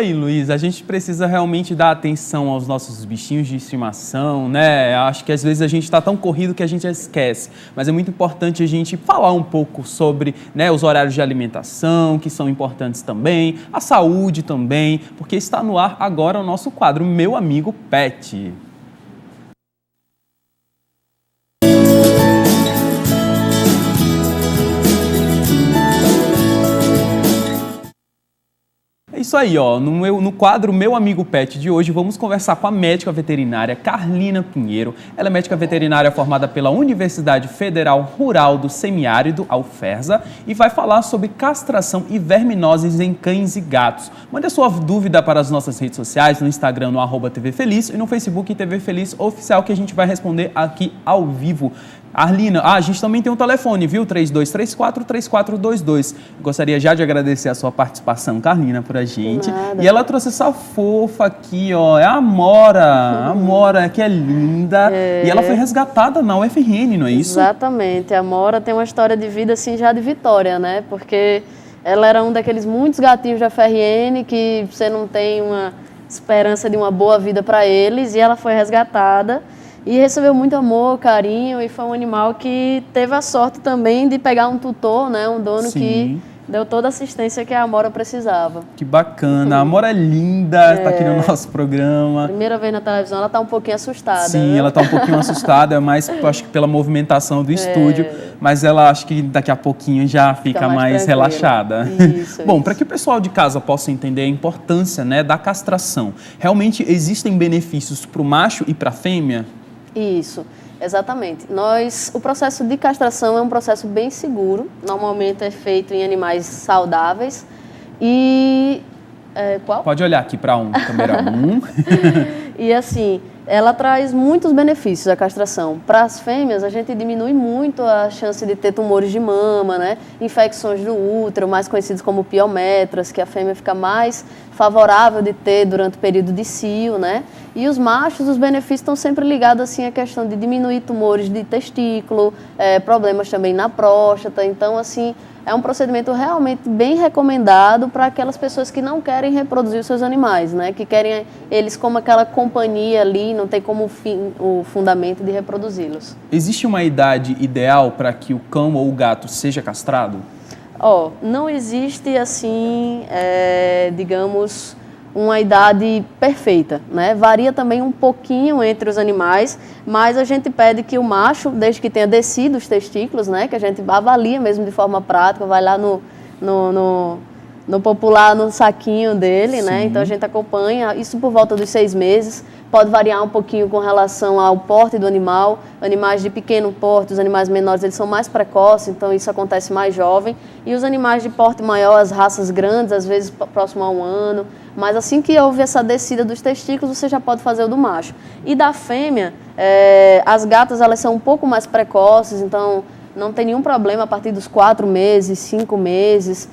aí, Luiz. A gente precisa realmente dar atenção aos nossos bichinhos de estimação, né? Acho que às vezes a gente está tão corrido que a gente esquece. Mas é muito importante a gente falar um pouco sobre, né, os horários de alimentação, que são importantes também, a saúde também, porque está no ar agora o nosso quadro Meu Amigo Pet. Isso aí, ó, no quadro Meu Amigo Pet de hoje, vamos conversar com a médica veterinária Carlina Pinheiro. Ela é médica veterinária formada pela Universidade Federal Rural do Semiárido, a UFERSA, e vai falar sobre castração e verminoses em cães e gatos. Mande a sua dúvida para as nossas redes sociais, no Instagram, no @tvfeliz e no Facebook TV Feliz Oficial, que a gente vai responder aqui ao vivo. Arlina, a gente também tem um telefone, viu? 3234-3422. Gostaria já de agradecer a sua participação, Carlina, por a gente. Nada. E ela trouxe essa fofa aqui, ó, é a Amora, que é linda. E ela foi resgatada na UFRN, não é isso? Exatamente. A Amora tem uma história de vida, assim, já de vitória, né? Porque ela era um daqueles muitos gatinhos da UFRN que você não tem uma esperança de uma boa vida para eles. E ela foi resgatada. E recebeu muito amor, carinho, e foi um animal que teve a sorte também de pegar um tutor, né, um dono que deu toda a assistência que a Amora precisava. Que bacana, a Amora é linda, está aqui no nosso programa. Primeira vez na televisão, ela está um pouquinho assustada. Sim, né? ela está um pouquinho assustada, mas acho que pela movimentação do estúdio, mas ela acho que daqui a pouquinho já fica mais relaxada. Bom, para que o pessoal de casa possa entender a importância, né, da castração, realmente existem benefícios para o macho e para a fêmea? Isso, exatamente. O processo de castração é um processo bem seguro, normalmente é feito em animais saudáveis e... qual? Pode olhar aqui para câmera 1. E assim, ela traz muitos benefícios, a castração. Para as fêmeas, a gente diminui muito a chance de ter tumores de mama, né? Infecções do útero, mais conhecidos como piometras, que a fêmea fica mais favorável de ter durante o período de cio, né? E os machos, os benefícios estão sempre ligados assim, à questão de diminuir tumores de testículo, problemas também na próstata. Então, assim, é um procedimento realmente bem recomendado para aquelas pessoas que não querem reproduzir os seus animais, né? Que querem eles como aquela companhia ali, não tem como o fundamento de reproduzi-los. Existe uma idade ideal para que o cão ou o gato seja castrado? Não existe assim, digamos, uma idade perfeita, né? Varia também um pouquinho entre os animais, mas a gente pede que o macho, desde que tenha descido os testículos, né? Que a gente avalia mesmo de forma prática, vai lá no popular, no saquinho dele, né? Então a gente acompanha isso por volta dos 6 meses. Pode variar um pouquinho com relação ao porte do animal. Animais de pequeno porte, os animais menores, eles são mais precoces, então isso acontece mais jovem. E os animais de porte maior, as raças grandes, às vezes próximo a 1 ano. Mas assim que houve essa descida dos testículos, você já pode fazer o do macho. E da fêmea, as gatas, elas são um pouco mais precoces, então não tem nenhum problema a partir dos 4 meses, 5 meses.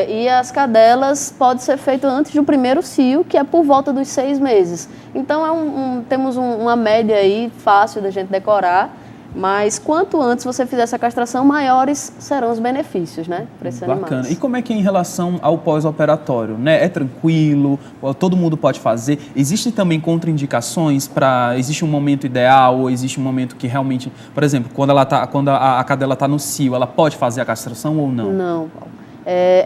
E as cadelas pode ser feito antes do primeiro cio, que é por volta dos 6 meses. Então temos uma média aí fácil da gente decorar, mas quanto antes você fizer essa castração, maiores serão os benefícios, né, para esses animais. Bacana. E como é que é em relação ao pós-operatório, né? É tranquilo? Todo mundo pode fazer? Existem também contraindicações existe um momento ideal ou existe um momento que realmente, por exemplo, quando a cadela está no cio, ela pode fazer a castração ou não? Não, Paulo.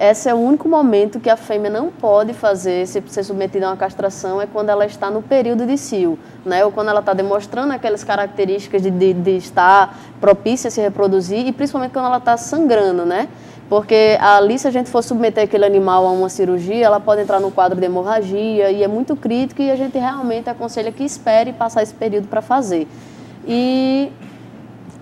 Esse é o único momento que a fêmea não pode fazer, ser submetida a uma castração, é quando ela está no período de cio, né? Ou quando ela está demonstrando aquelas características de estar propícia a se reproduzir e principalmente quando ela está sangrando, né? Porque ali, se a gente for submeter aquele animal a uma cirurgia, ela pode entrar no quadro de hemorragia e é muito crítico e a gente realmente aconselha que espere passar esse período para fazer. E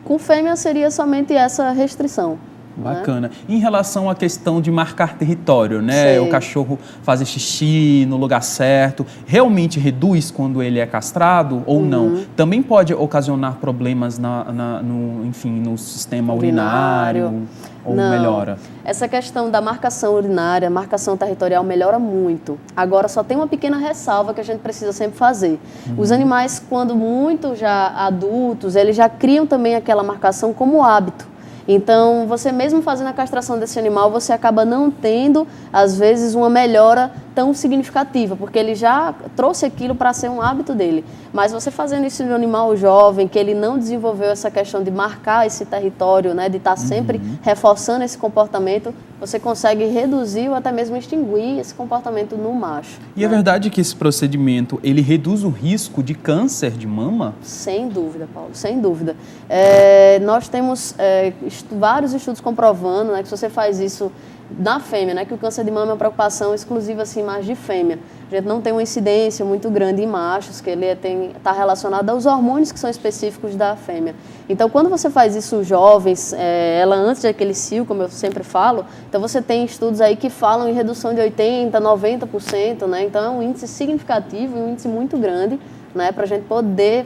com fêmea seria somente essa restrição. Bacana. Em relação à questão de marcar território, né? O cachorro fazer xixi no lugar certo, realmente reduz quando ele é castrado ou não? Também pode ocasionar problemas no sistema urinário ou não. Melhora? Essa questão da marcação urinária, marcação territorial melhora muito. Agora só tem uma pequena ressalva que a gente precisa sempre fazer. Os animais, quando muito já adultos, eles já criam também aquela marcação como hábito. Então, você mesmo fazendo a castração desse animal, você acaba não tendo, às vezes, uma melhora tão significativa, porque ele já trouxe aquilo para ser um hábito dele. Mas você fazendo isso no animal jovem, que ele não desenvolveu essa questão de marcar esse território, né, de estar sempre reforçando esse comportamento, você consegue reduzir ou até mesmo extinguir esse comportamento no macho. E é verdade que esse procedimento, ele reduz o risco de câncer de mama? Sem dúvida, Paulo, sem dúvida. Nós temos vários estudos comprovando, né, que se você faz isso na fêmea, né, que o câncer de mama é uma preocupação exclusiva assim, mais de fêmea. A gente não tem uma incidência muito grande em machos, que ele está relacionado aos hormônios que são específicos da fêmea. Então, quando você faz isso jovens, ela antes daquele cio, como eu sempre falo, então você tem estudos aí que falam em redução de 80%, 90%, né? Então é um índice significativo, um índice muito grande, né, para a gente poder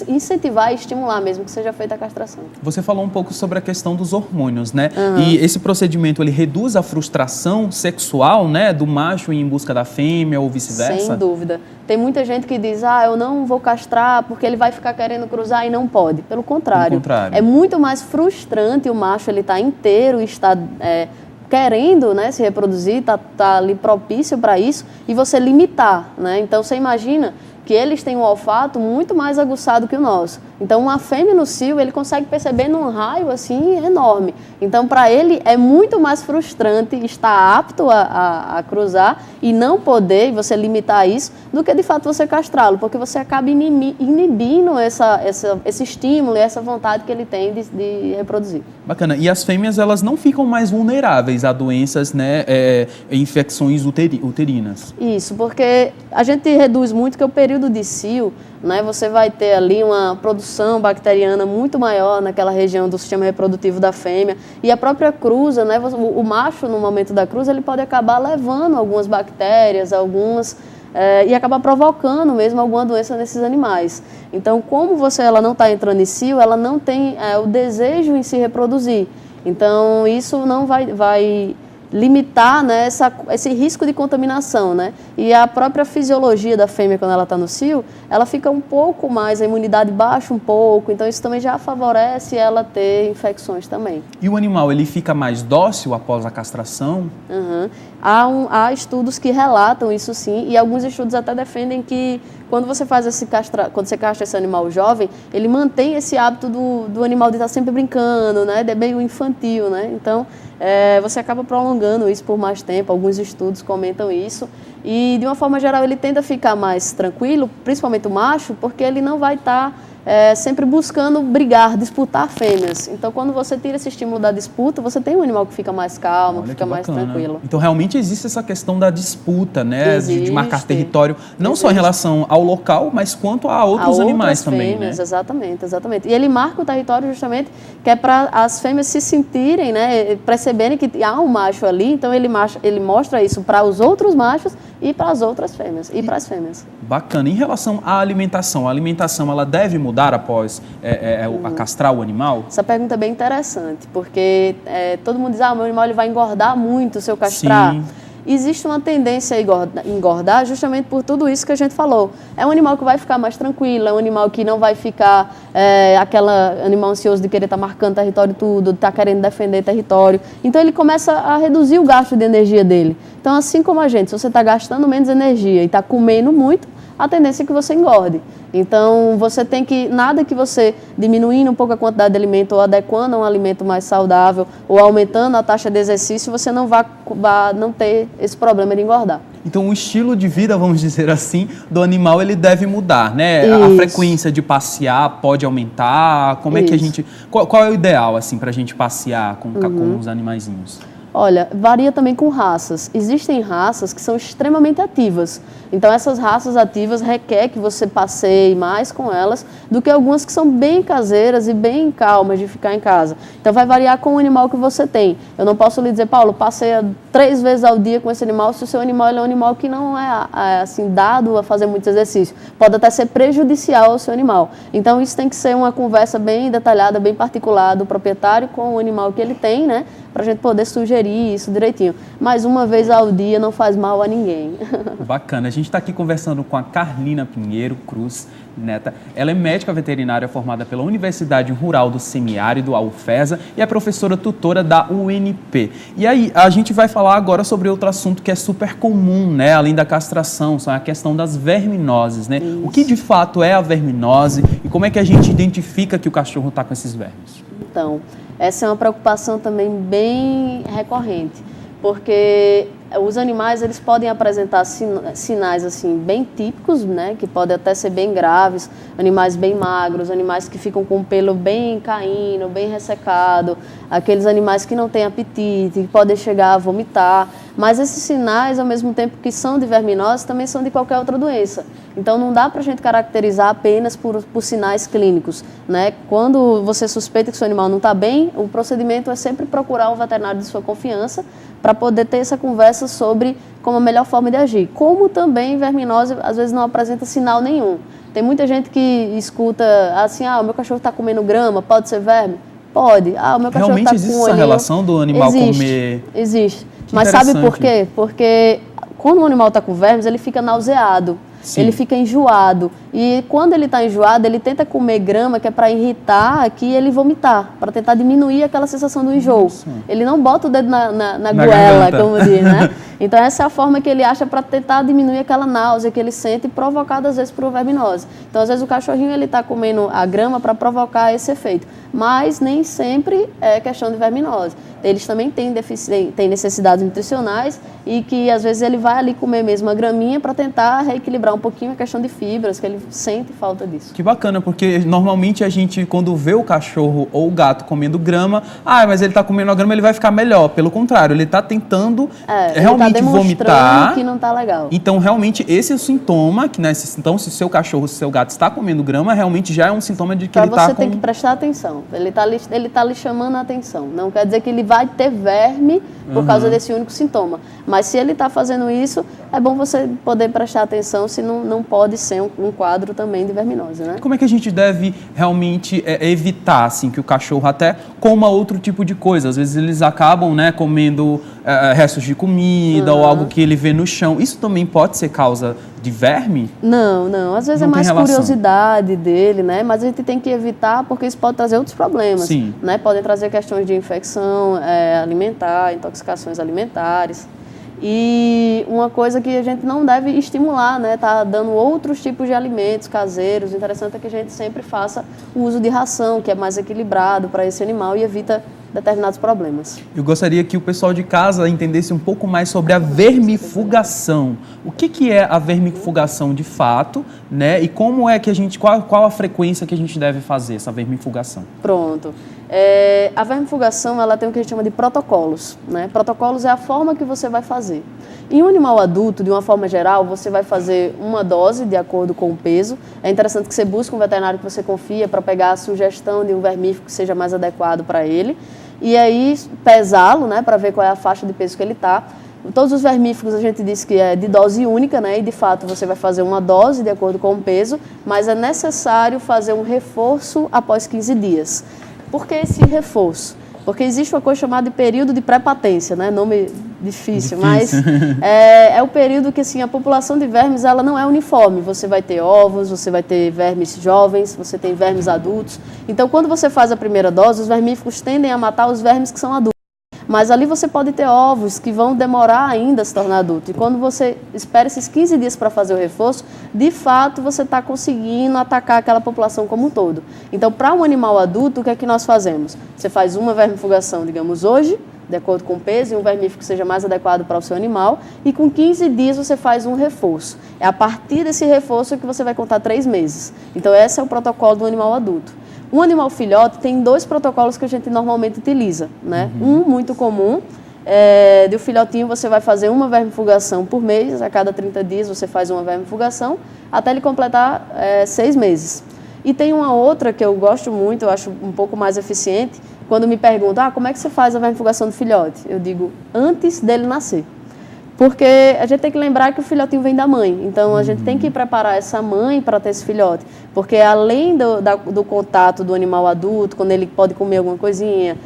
incentivar e estimular mesmo que seja feita a castração. Você falou um pouco sobre a questão dos hormônios, né? E esse procedimento, ele reduz a frustração sexual, né, do macho em busca da fêmea ou vice-versa? Sem dúvida. Tem muita gente que diz, eu não vou castrar porque ele vai ficar querendo cruzar e não pode. Pelo contrário. É muito mais frustrante o macho ele estar inteiro e estar querendo, né, se reproduzir, tá ali propício para isso, e você limitar, né? Então você imagina que eles têm um olfato muito mais aguçado que o nosso. Então, uma fêmea no cio, ele consegue perceber num raio, assim, enorme. Então, para ele, é muito mais frustrante estar apto a cruzar e não poder, e você limitar isso, do que, de fato, você castrá-lo, porque você acaba inibindo esse estímulo e essa vontade que ele tem de reproduzir. Bacana. E as fêmeas, elas não ficam mais vulneráveis a doenças, né, infecções uterinas? Isso, porque a gente reduz muito que o período de cio, né, você vai ter ali uma produção bacteriana muito maior naquela região do sistema reprodutivo da fêmea, e a própria cruza, né, o macho no momento da cruza ele pode acabar levando algumas bactérias, e acabar provocando mesmo alguma doença nesses animais. Então, como ela não está entrando em cio, ela não tem o desejo em se reproduzir. Então, isso não vai limitar, né, esse risco de contaminação, né? E a própria fisiologia da fêmea, quando ela está no cio, ela fica um pouco mais, a imunidade baixa um pouco, então isso também já favorece ela ter infecções também. E o animal, ele fica mais dócil após a castração? Há estudos que relatam isso sim, e alguns estudos até defendem que quando você faz quando você castra esse animal jovem, ele mantém esse hábito do animal de estar sempre brincando, né? É meio infantil, né? Então, você acaba prolongando isso por mais tempo, alguns estudos comentam isso, e de uma forma geral ele tende a ficar mais tranquilo, principalmente o macho, porque ele não vai estar sempre buscando brigar, disputar fêmeas. Então, quando você tira esse estímulo da disputa, você tem um animal que fica mais calmo, que fica mais tranquilo. Então, realmente existe essa questão da disputa, né? De marcar território, não só em relação ao local, mas quanto a outros animais também, fêmeas, né? Exatamente. E ele marca o território justamente que é para as fêmeas se sentirem, né? Perceberem que há um macho ali, então ele mostra isso para os outros machos e para as outras fêmeas, e para as fêmeas. Bacana. Em relação à alimentação, ela deve mudar após castrar o animal? Essa pergunta é bem interessante, porque todo mundo diz, o meu animal ele vai engordar muito se eu castrar. Sim. Existe uma tendência a engordar justamente por tudo isso que a gente falou. É um animal que vai ficar mais tranquilo, é um animal que não vai ficar animal ansioso de querer estar marcando território tudo, de estar querendo defender território. Então ele começa a reduzir o gasto de energia dele. Então, assim como a gente, se você está gastando menos energia e está comendo muito, a tendência é que você engorde. Então, você tem que, nada que você diminuindo um pouco a quantidade de alimento ou adequando a um alimento mais saudável ou aumentando a taxa de exercício, você não vai não ter esse problema de engordar. Então, o estilo de vida, vamos dizer assim, do animal, ele deve mudar, né? Isso. A frequência de passear pode aumentar? Como é que a gente... Qual é o ideal, assim, para a gente passear com os animaizinhos? Olha, varia também com raças. Existem raças que são extremamente ativas. Então, essas raças ativas requer que você passeie mais com elas do que algumas que são bem caseiras e bem calmas de ficar em casa. Então, vai variar com o animal que você tem. Eu não posso lhe dizer, Paulo, passeia 3 vezes ao dia com esse animal, se o seu animal é um animal que não é assim, dado a fazer muito exercício. Pode até ser prejudicial ao seu animal. Então, isso tem que ser uma conversa bem detalhada, bem particular do proprietário com o animal que ele tem, né? Para a gente poder sugerir conferir isso direitinho. Mas uma vez ao dia não faz mal a ninguém. Bacana. A gente está aqui conversando com a Carlina Pinheiro Cruz Neta. Ela é médica veterinária formada pela Universidade Rural do Semiárido, a UFESA, e é professora tutora da UNP. E aí, a gente vai falar agora sobre outro assunto que é super comum, né? Além da castração, são a questão das verminoses, né? Isso. O que de fato é a verminose e como é que a gente identifica que o cachorro está com esses vermes? Então, essa é uma preocupação também bem recorrente, porque os animais eles podem apresentar sinais assim bem típicos, né, que podem até ser bem graves, animais bem magros, animais que ficam com o pelo bem caindo, bem ressecado, aqueles animais que não têm apetite, que podem chegar a vomitar, mas esses sinais, ao mesmo tempo que são de verminose, também são de qualquer outra doença. Então não dá para a gente caracterizar apenas por sinais clínicos, né? Quando você suspeita que seu animal não está bem, o procedimento é sempre procurar um veterinário de sua confiança para poder ter essa conversa sobre como a melhor forma de agir. Como também verminose às vezes não apresenta sinal nenhum. Tem muita gente que escuta assim, o meu cachorro está comendo grama, pode ser verme? Pode. O meu cachorro realmente está com existe essa relação do animal comer? Existe. Mas sabe por quê? Porque quando o animal está com vermes, ele fica nauseado. Sim. Ele fica enjoado. E quando ele está enjoado, ele tenta comer grama, que é para irritar aqui e ele vomitar, para tentar diminuir aquela sensação do enjoo. Nossa. Ele não bota o dedo na goela, garganta, como diz, né? Então essa é a forma que ele acha para tentar diminuir aquela náusea que ele sente, provocada às vezes por verminose. Então às vezes o cachorrinho ele está comendo a grama para provocar esse efeito, mas nem sempre é questão de verminose. Eles também têm necessidades nutricionais e que às vezes ele vai ali comer mesmo a graminha para tentar reequilibrar um pouquinho a questão de fibras, que ele sente falta disso. Que bacana, porque normalmente a gente, quando vê o cachorro ou o gato comendo grama, mas ele está comendo a grama, ele vai ficar melhor. Pelo contrário, ele está tentando realmente ele tá vomitar. Que não está legal. Então, realmente, esse é o sintoma, que, né, então, se o seu cachorro, se o seu gato está comendo grama, realmente já é um sintoma de que ele está com... Você tem que prestar atenção. Ele está lhe chamando a atenção. Não quer dizer que ele vai ter verme por causa desse único sintoma. Mas se ele está fazendo isso, é bom você poder prestar atenção se não pode ser um quadro também de verminose, né? Como é que a gente deve realmente evitar, assim, que o cachorro até coma outro tipo de coisa? Às vezes eles acabam, né, comendo restos de comida ou algo que ele vê no chão. Isso também pode ser causa de verme? Não. Às vezes é mais curiosidade dele, né? Mas a gente tem que evitar porque isso pode trazer outros problemas. Sim. Né? Podem trazer questões de infecção alimentar, intoxicações alimentares. E uma coisa que a gente não deve estimular, né? Tá dando outros tipos de alimentos caseiros. O interessante é que a gente sempre faça o uso de ração, que é mais equilibrado para esse animal e evita determinados problemas. Eu gostaria que o pessoal de casa entendesse um pouco mais sobre a vermifugação. O que é a vermifugação de fato, né? E como é que a gente, qual a frequência que a gente deve fazer essa vermifugação? Pronto. A vermifugação ela tem o que a gente chama de protocolos, né? Protocolos é a forma que você vai fazer. Em um animal adulto, de uma forma geral, você vai fazer uma dose de acordo com o peso. É interessante que você busque um veterinário que você confia para pegar a sugestão de um vermífugo que seja mais adequado para ele. E aí pesá-lo, né, para ver qual é a faixa de peso que ele está. Todos os vermífugos a gente diz que é de dose única, né, e de fato você vai fazer uma dose de acordo com o peso, mas é necessário fazer um reforço após 15 dias. Por que esse reforço? Porque existe uma coisa chamada de período de pré-patência, né? Nome difícil. Mas é o período que assim, a população de vermes ela não é uniforme. Você vai ter ovos, você vai ter vermes jovens, você tem vermes adultos. Então, quando você faz a primeira dose, os vermífugos tendem a matar os vermes que são adultos. Mas ali você pode ter ovos que vão demorar ainda a se tornar adulto. E quando você espera esses 15 dias para fazer o reforço, de fato você está conseguindo atacar aquela população como um todo. Então, para um animal adulto, o que é que nós fazemos? Você faz uma vermifugação, digamos, hoje, de acordo com o peso, e um vermífugo que seja mais adequado para o seu animal, e com 15 dias você faz um reforço. É a partir desse reforço que você vai contar 3 meses. Então, esse é o protocolo do animal adulto. Um animal filhote tem 2 protocolos que a gente normalmente utiliza, né? Um muito comum, do filhotinho você vai fazer uma vermifugação por mês, a cada 30 dias você faz uma vermifugação, até ele completar 6 meses. E tem uma outra que eu gosto muito, eu acho um pouco mais eficiente, quando me perguntam, como é que você faz a vermifugação do filhote? Eu digo, antes dele nascer. Porque a gente tem que lembrar que o filhotinho vem da mãe. Então, a gente tem que preparar essa mãe para ter esse filhote. Porque além do contato do animal adulto, quando ele pode comer alguma coisinha,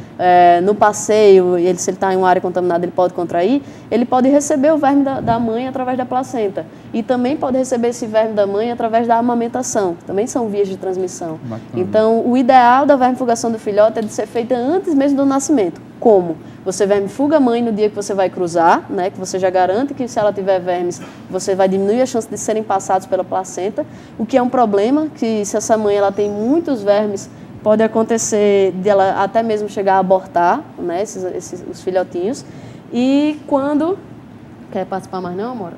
no passeio, se ele está em uma área contaminada, ele pode contrair, ele pode receber o verme da mãe através da placenta. E também pode receber esse verme da mãe através da amamentação, que também são vias de transmissão. Bacana. Então, o ideal da vermifugação do filhote é de ser feita antes mesmo do nascimento. Como? Você vermifuga a mãe no dia que você vai cruzar, né, que você já garante que se ela tiver vermes, você vai diminuir a chance de serem passados pela placenta, o que é um problema, que se essa mãe ela tem muitos vermes, pode acontecer de ela até mesmo chegar a abortar, né, os filhotinhos. E quando... Quer participar mais não, Amora?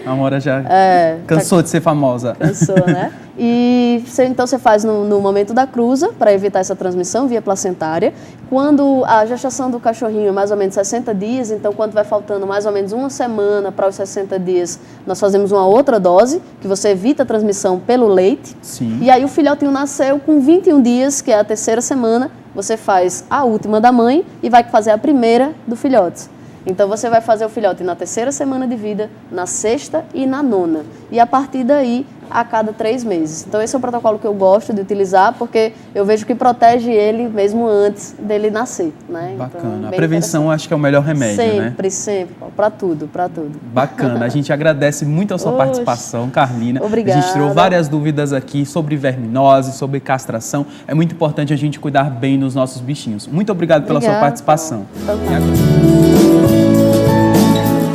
A Amora já cansou de ser famosa. Cansou, né? E então você faz no momento da cruza, para evitar essa transmissão via placentária. Quando a gestação do cachorrinho é mais ou menos 60 dias, então quando vai faltando mais ou menos uma semana para os 60 dias, nós fazemos uma outra dose, que você evita a transmissão pelo leite. Sim. E aí o filhotinho nasceu com 21 dias, que é a terceira semana, você faz a última da mãe e vai fazer a primeira do filhote. Então, você vai fazer o filhote na terceira semana de vida, na sexta e na nona. E a partir daí, a cada 3 meses. Então, esse é o protocolo que eu gosto de utilizar, porque eu vejo que protege ele mesmo antes dele nascer, né? Bacana. Então, a prevenção acho que é o melhor remédio, sempre, né? Sempre, para tudo, para tudo. Bacana. A gente agradece muito a sua participação, Carlina. Obrigada. A gente tirou várias dúvidas aqui sobre verminose, sobre castração. É muito importante a gente cuidar bem dos nossos bichinhos. Muito obrigado pela sua participação. Então,